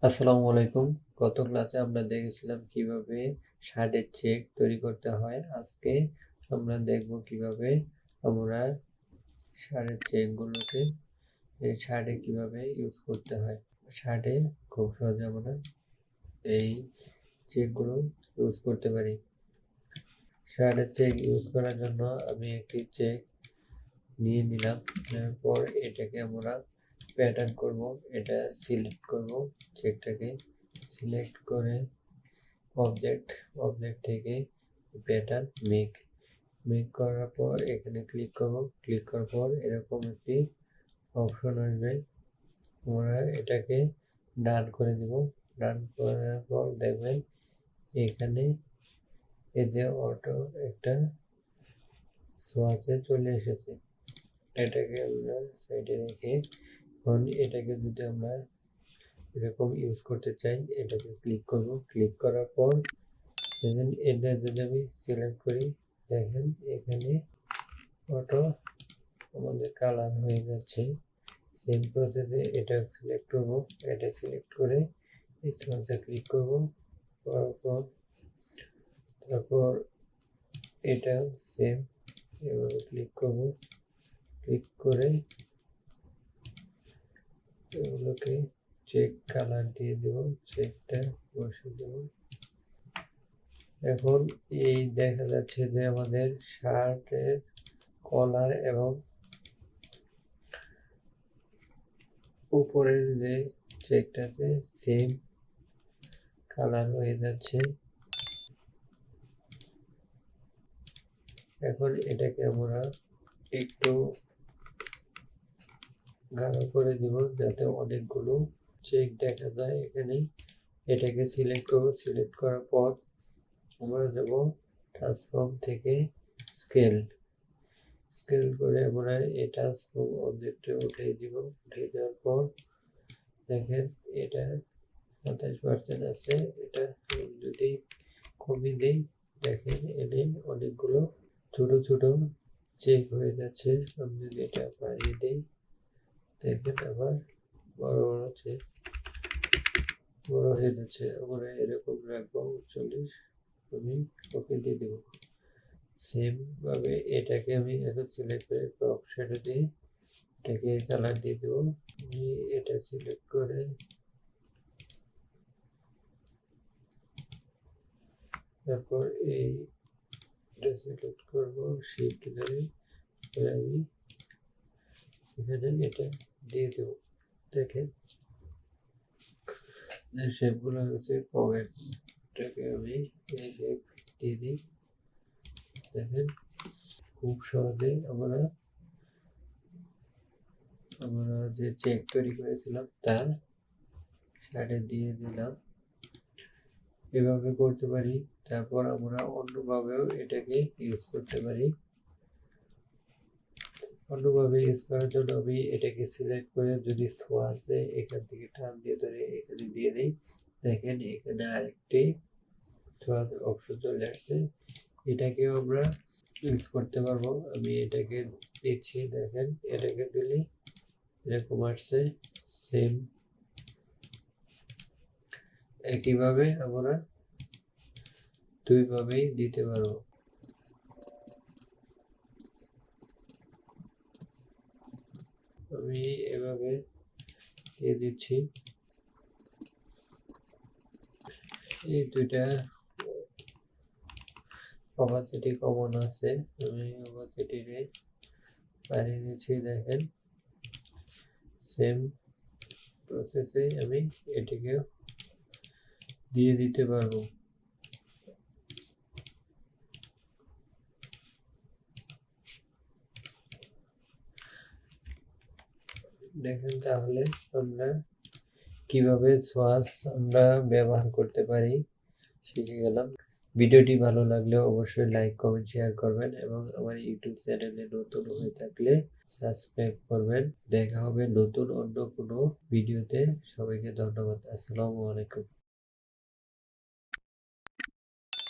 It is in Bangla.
আসসালামু আলাইকুম। গত ক্লাসে আমরা দেখেছিলাম কিভাবে শার্টের চেক তৈরি করতে হয়। আজকে আমরা দেখব কিভাবে আমরা শার্টের চেকগুলোকে শার্টে কিভাবে ইউজ করতে হয়। শার্টে খুব সহজে আমরা এই চেকগুলো ইউজ করতে পারি। শার্টের চেক ইউজ করার জন্য আমি একটি চেক নিয়ে নিলাম। এরপর এটাকে আমরা প্যাটার্ন করব। এটা সিলেক্ট করব, চেকটাকে সিলেক্ট করে অবজেক্ট থেকে প্যাটার্ন মেক করার পর এখানে ক্লিক করব। ক্লিক করার পর এরকম একটি অপশন আসবে। আমরা এটাকে ডান করে দেব। ডান করার পর দেখবেন এখানে এই যে অটো একটা সোয়াচে চলে এসেছে। এটাকে আমরা সাইডে রেখে এখন এটাকে যদি আমরা এরকম ইউজ করতে চাই, এটাকে ক্লিক করব। ক্লিক করার পর দেখেন এটা যদি আমি সিলেক্ট করি, দেখেন এখানে অটো আমাদের কালার হয়ে যাচ্ছে। সেম প্রসেসে এটা সিলেক্ট করব। এটা সিলেক্ট করে এই সোয়াচে ক্লিক করব। করার পর তারপর এটা সেম এভাবে ক্লিক করব। ক্লিক করে এগুলোকে চেক কালার দিয়ে দেব, চেকটা বসে দেব। এখন এই দেখা যাচ্ছে যে আমাদের শার্টের কলার এবং উপরের যে চেকটা আছে সেম কালার হয়ে যাচ্ছে। এখন এটাকে আমরা একটু গাঢ় করে দিব যাতে অনেকগুলো চেক দেখা যায় এখানে। এটাকে সিলেক্ট করব। সিলেক্ট করার পর আমরা যাব ট্রান্সফর্ম থেকে স্কেল করে আমরা এই ট্রান্সফর্ম অবজেক্টে উঠিয়ে দিব। উঠিয়ে দেওয়ার পর দেখেন এটা 27% আছে। এটা যদি কমিয়ে দেই, দেখেন এনে অনেকগুলো ছোট ছোট চেক হয়ে যাচ্ছে। আমি যদি এটা বাড়িয়ে দেই, দেখেন আবার বড় বড় চেক বড় হয়ে যাচ্ছে। আমরা এরকম রাখবো 40। আমি ওকে দিয়ে দেবো। সেম ভাবে এটাকে আমি এখন সিলেক্ট করে টপ শ্যাডো দিয়ে এটাকে কালার দিয়ে দেবো। আমি এটা সিলেক্ট করে তারপর এইটা সিলেক্ট করবো, শিফট ধরে আমি এখানে এটা দিয়ে দেবো। দেখেন যে শেপগুলো হচ্ছে পকেটটাকে আমি এই শেপ দিয়ে দিই। দেখেন খুব সহজে আমরা যে চেক তৈরি করেছিলাম তা শার্টে দিয়ে দিলাম। এভাবে করতে পারি। তারপর আমরা অন্যভাবেও এটাকে ইউজ করতে পারি। অন্যভাবে ইউজ করার জন্য আমি এটাকে সিলেক্ট করে যদি সোয়াচে এখান থেকে টান দিয়ে ধরে এখানে দিয়ে দিই, দেখেন এখানে আরেকটি সোয়াচ অপশন চলে আসছে। এটাকেও আমরা ইউজ করতে পারবো। আমি এটাকে দিচ্ছি, দেখেন এটাকে দিলে এরকম আসছে। সেম একইভাবে আমরা দুইভাবেই দিতে পারবো। আমি এভাবে দিয়ে দিচ্ছি। এই দুইটা অপাসিটি কমন আছে, আমি অপাসিটিকে বাড়িয়ে দিচ্ছি। দেখেন সেম প্রসেসে আমি এটিকে দিয়ে দিতে পারবো। দেখেন তাহলে আমরা কিভাবে সোয়াচ আমরা ব্যবহার করতে পারি শিখে গেলাম। ভিডিওটি ভালো লাগলে অবশ্যই লাইক, কমেন্ট, শেয়ার করবেন এবং আমার ইউটিউব চ্যানেলে নতুন হয়ে থাকলে সাবস্ক্রাইব করবেন। দেখা হবে নতুন অন্য কোনো ভিডিওতে। সবাইকে ধন্যবাদ। আসসালামু আলাইকুম।